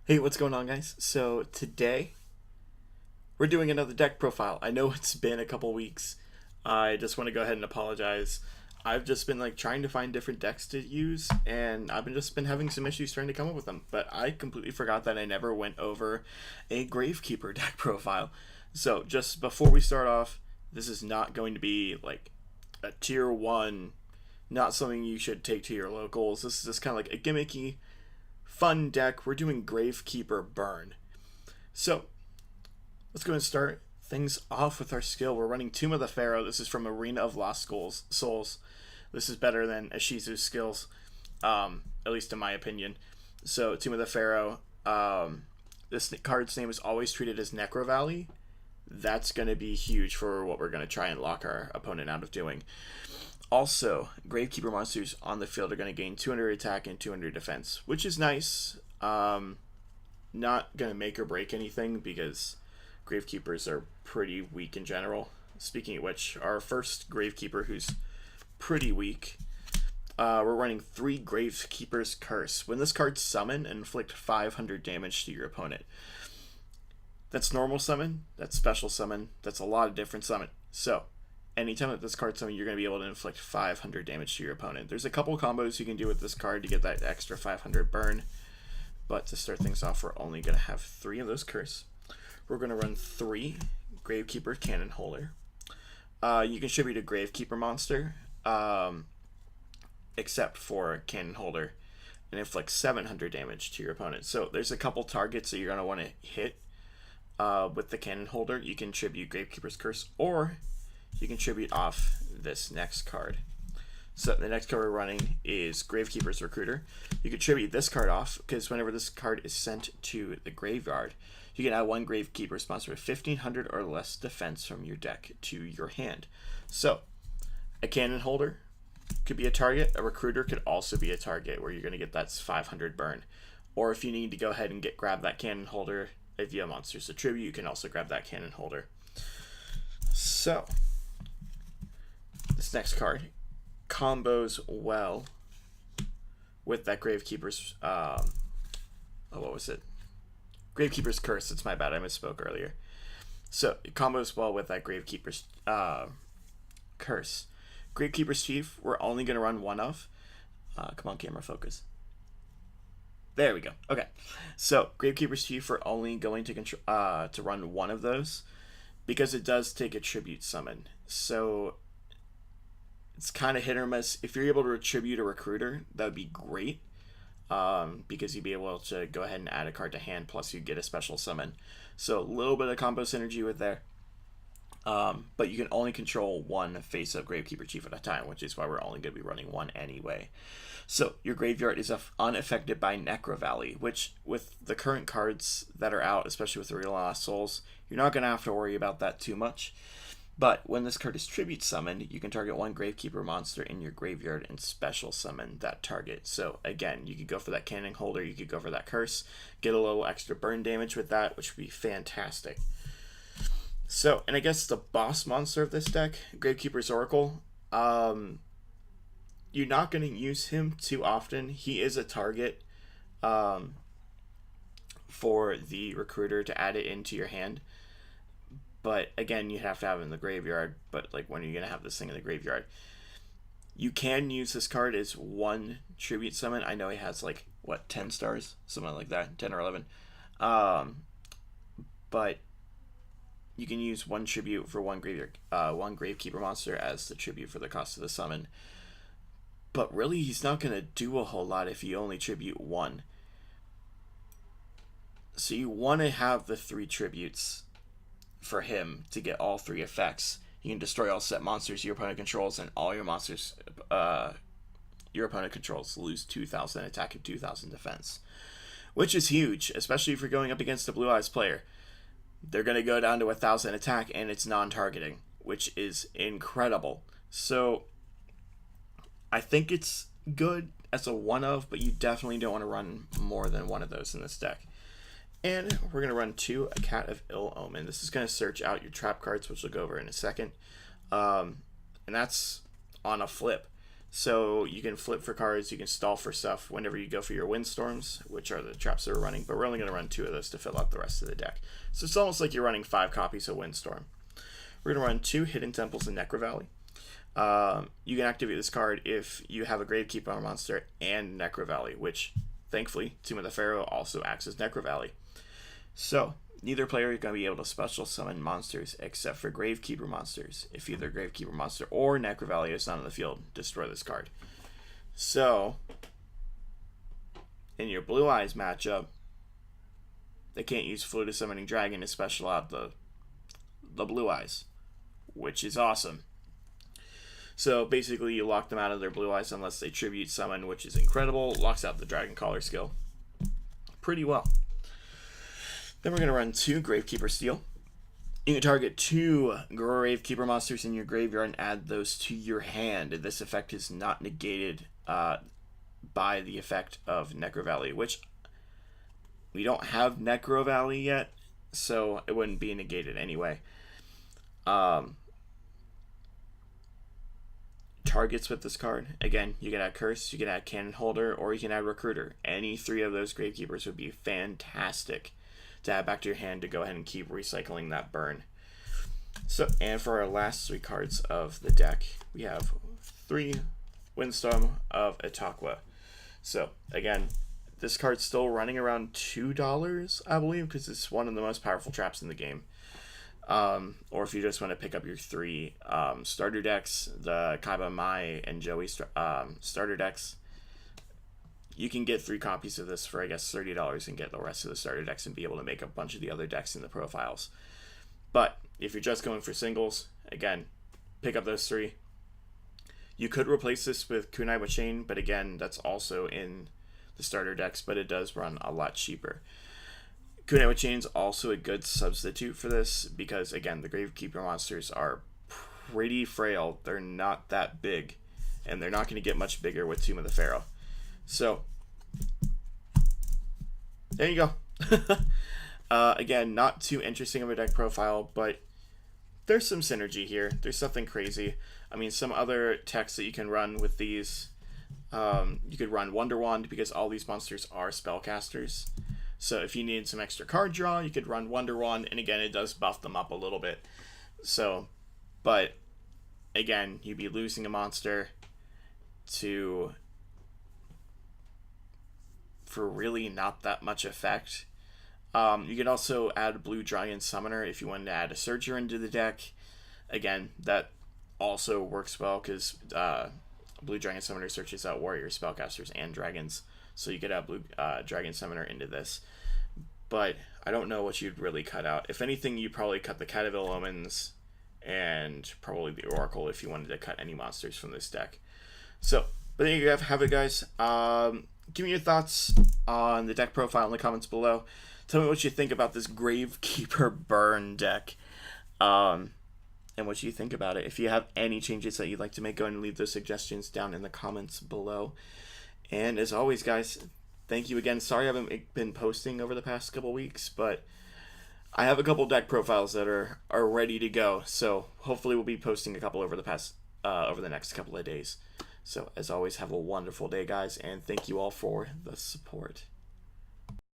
Hey, what's going on, guys? So today we're doing another deck profile. I know it's been a couple weeks. I just want to go ahead and apologize. I've just been trying to find different decks to use, and I've been having some issues trying to come up with them. But I completely forgot that I never went over a Gravekeeper deck profile. So just before we start off, this is not going to be like a tier one, not something you should take to your locals. This is just kind of like a gimmicky fun deck. We're doing Gravekeeper Burn. So let's go and start things off with our skill. We're running Tomb of the Pharaoh. This is from Arena of Lost Souls. This is better than Ashizu's skills, at least in my opinion. So Tomb of the Pharaoh. This card's name is always treated as Necrovalley. That's going to be huge for what we're going to try and lock our opponent out of doing. Also, Gravekeeper monsters on the field are going to gain 200 attack and 200 defense, which is nice. Not going to make or break anything because Gravekeepers are pretty weak in general. Speaking of which, our first Gravekeeper, who's pretty weak, we're running 3 Gravekeeper's Curse. When this card's summoned, inflict 500 damage to your opponent. That's normal summon, that's special summon, that's a lot of different summon. So, anytime that this card's summoned, you're going to be able to inflict 500 damage to your opponent. There's a couple combos you can do with this card to get that extra 500 burn. But to start things off, we're only going to have 3 of those curse. We're going to run 3 Gravekeeper Cannonholder. You can contribute a Gravekeeper monster, except for Cannonholder, and inflict 700 damage to your opponent. So there's a couple targets that you're going to want to hit with the Cannonholder. You can tribute Gravekeeper's Curse, or you can tribute off this next card. So the next card we're running is Gravekeeper's Recruiter. You can tribute this card off because whenever this card is sent to the graveyard, you can add 1 Gravekeeper's monster with 1500 or less defense from your deck to your hand. So a Cannonholder could be a target. A Recruiter could also be a target where you're going to get that 500 burn. Or if you need to go ahead and grab that Cannonholder, if you have monsters to tribute, you can also grab that Cannonholder. So this next card combos well with that Gravekeeper's what was it? Gravekeeper's Curse. It's my bad, I misspoke earlier. So it combos well with that Gravekeeper's Curse. Gravekeeper's Chief, we're only going to run 1 of. Come on, camera, focus. There we go. Okay. So Gravekeeper's Chief, we're only going to run 1 of those because it does take a tribute summon. So it's kind of hit or miss. If you're able to tribute a Recruiter, that would be great, because you'd be able to go ahead and add a card to hand, plus you get a special summon. So a little bit of combo synergy with there. But you can only control 1 face-up Gravekeeper Chief at a time, which is why we're only going to be running 1 anyway. So your graveyard is unaffected by Necrovalley, which with the current cards that are out, especially with the Real Lost Souls, you're not going to have to worry about that too much. But when this card is tribute summoned, you can target 1 Gravekeeper monster in your graveyard and special summon that target. So again, you could go for that Cannonholder, you could go for that Curse, get a little extra burn damage with that, which would be fantastic. So, and I guess the boss monster of this deck, Gravekeeper's Oracle, you're not going to use him too often. He is a target for the Recruiter to add it into your hand. But again, you have to have it in the graveyard. But when are you going to have this thing in the graveyard? You can use this card as 1 tribute summon. I know he has 10 stars? Something like that, 10 or 11. But you can use 1 tribute for 1 Gravekeeper monster as the tribute for the cost of the summon. But really, he's not going to do a whole lot if you only tribute 1. So you want to have the 3 tributes for him to get all 3 effects. You can destroy all set monsters your opponent controls, and all your monsters your opponent controls lose 2,000 attack and 2,000 defense, which is huge, especially if you're going up against a Blue Eyes player. They're going to go down to 1,000 attack, and it's non-targeting, which is incredible. So I think it's good as a 1 of, but you definitely don't want to run more than 1 of those in this deck. And we're going to run 2, a Cat of Ill Omen. This is going to search out your trap cards, which we'll go over in a second. And that's on a flip. So you can flip for cards, you can stall for stuff whenever you go for your Windstorms, which are the traps that we're running, but we're only going to run 2 of those to fill out the rest of the deck. So it's almost like you're running 5 copies of Windstorm. We're going to run 2 Hidden Temples in Necrovalley. You can activate this card if you have a Gravekeeper monster and Necrovalley, which, thankfully, Tomb of the Pharaoh also acts as Necrovalley. So, neither player is going to be able to special summon monsters except for Gravekeeper monsters. If either Gravekeeper monster or Necrovalley is not on the field, destroy this card. So, in your Blue Eyes matchup, they can't use Fluid Summoning Dragon to special out the Blue Eyes, which is awesome. So basically you lock them out of their Blue Eyes unless they Tribute Summon, which is incredible. Locks out the Dragon Caller skill pretty well. Then we're going to run 2 Gravekeeper Stele. You can target 2 Gravekeeper monsters in your graveyard and add those to your hand. This effect is not negated by the effect of Necrovalley, which we don't have Necrovalley yet, so it wouldn't be negated anyway. Targets with this card, again, you can add Curse, you can add Cannonholder, or you can add Recruiter. Any 3 of those Gravekeepers would be fantastic to add back to your hand to go ahead and keep recycling that burn. So, and for our last 3 cards of the deck, we have 3 Windstorm of Etaqua. So, again, this card's still running around $2, I believe, because it's one of the most powerful traps in the game. Or if you just want to pick up your 3 starter decks, the Kaiba Mai and Joey starter decks, you can get 3 copies of this for, I guess, $30 and get the rest of the starter decks and be able to make a bunch of the other decks in the profiles. But if you're just going for singles, again, pick up those 3. You could replace this with Kunai with Chain, but again, that's also in the starter decks, but it does run a lot cheaper. Kunai with Chain is also a good substitute for this because, again, the Gravekeeper monsters are pretty frail. They're not that big, and they're not going to get much bigger with Tomb of the Pharaoh. So, there you go. Again, not too interesting of a deck profile, but there's some synergy here. There's something crazy. I mean, some other techs that you can run with these, you could run Wonder Wand because all these monsters are spellcasters. So if you need some extra card draw, you could run Wonder Wand, and again, it does buff them up a little bit. So, but again, you'd be losing a monster for really not that much effect. You could also add Blue Dragon Summoner if you wanted to add a Searcher into the deck. Again, that also works well because Blue Dragon Summoner searches out warriors, spellcasters, and dragons. So you could add Blue Dragon Summoner into this. But I don't know what you'd really cut out. If anything, you'd probably cut the Cat of Ill Omens and probably the Oracle if you wanted to cut any monsters from this deck. So, but there you have it, guys. Give me your thoughts on the deck profile in the comments below. Tell me what you think about this Gravekeeper burn deck. And what you think about it. If you have any changes that you'd like to make, go ahead and leave those suggestions down in the comments below. And as always, guys, thank you again. Sorry I haven't been posting over the past couple weeks, but I have a couple deck profiles that are ready to go. So hopefully we'll be posting a couple over the next couple of days. So as always, have a wonderful day, guys, and thank you all for the support.